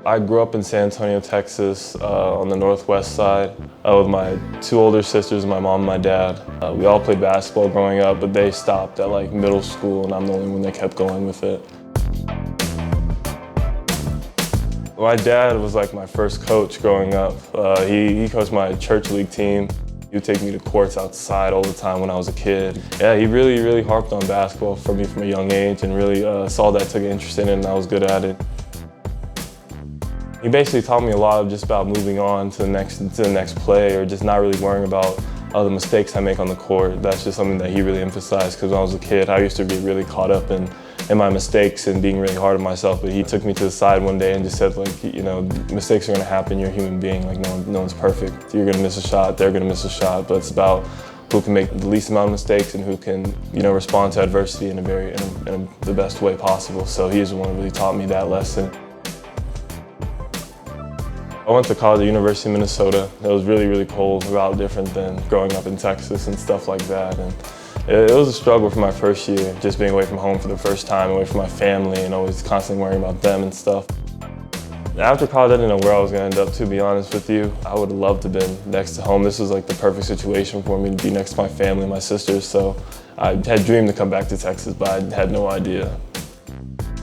I grew up in San Antonio, Texas, on the northwest side with my two older sisters, my mom and my dad. We all played basketball growing up, but they stopped at like middle school, and I'm the only one that kept going with it. My dad was like my first coach growing up. He coached my church league team. He would take me to courts outside all the time when I was a kid. Yeah, he really harped on basketball for me from a young age, and really saw that I took an interest in it and I was good at it. He basically taught me a lot of just about moving on to the next play, or just not really worrying about the mistakes I make on the court. That's just something that he really emphasized, because when I was a kid, I used to be really caught up in my mistakes and being really hard on myself. But he took me to the side one day and just said, like, you know, mistakes are gonna happen, you're a human being, like no one's perfect. You're gonna miss a shot, they're gonna miss a shot, but it's about who can make the least amount of mistakes and who can, you know, respond to adversity in the best way possible. So he is the one who really taught me that lesson. I went to college at the University of Minnesota. It was really cold, a lot different than growing up in Texas and stuff like that. And it was a struggle for my first year, just being away from home for the first time, away from my family, and always constantly worrying about them and stuff. After college, I didn't know where I was going to end up, to be honest with you. I would have loved to have been next to home. This was like the perfect situation for me to be next to my family and my sisters. So I had dreamed to come back to Texas, but I had no idea.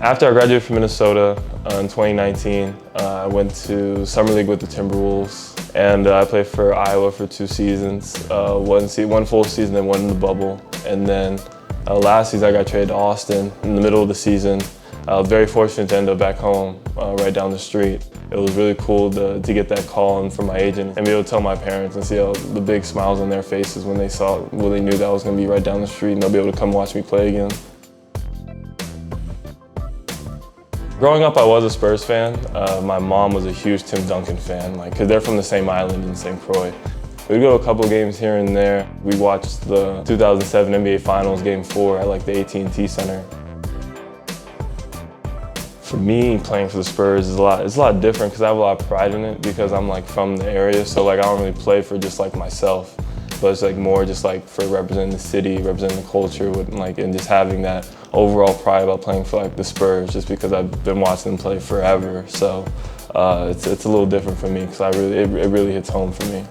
After I graduated from Minnesota in 2019, I went to Summer League with the Timberwolves, and I played for Iowa for 2 seasons, one full season and one in the bubble. And then last season I got traded to Austin in the middle of the season. I was very fortunate to end up back home, right down the street. It was really cool to get that call from my agent and be able to tell my parents and see how the big smiles on their faces when they knew that I was going to be right down the street and they'll be able to come watch me play again. Growing up, I was a Spurs fan. My mom was a huge Tim Duncan fan, because they're from the same island in St. Croix. We'd go to a couple games here and there. We watched the 2007 NBA Finals Game 4 at the AT&T Center. For me, playing for the Spurs is a lot different, because I have a lot of pride in it, because I'm from the area, so I don't really play for just myself. But it's more just for representing the city, representing the culture, and just having that overall pride about playing for the Spurs, just because I've been watching them play forever. So it's a little different for me, because it really hits home for me.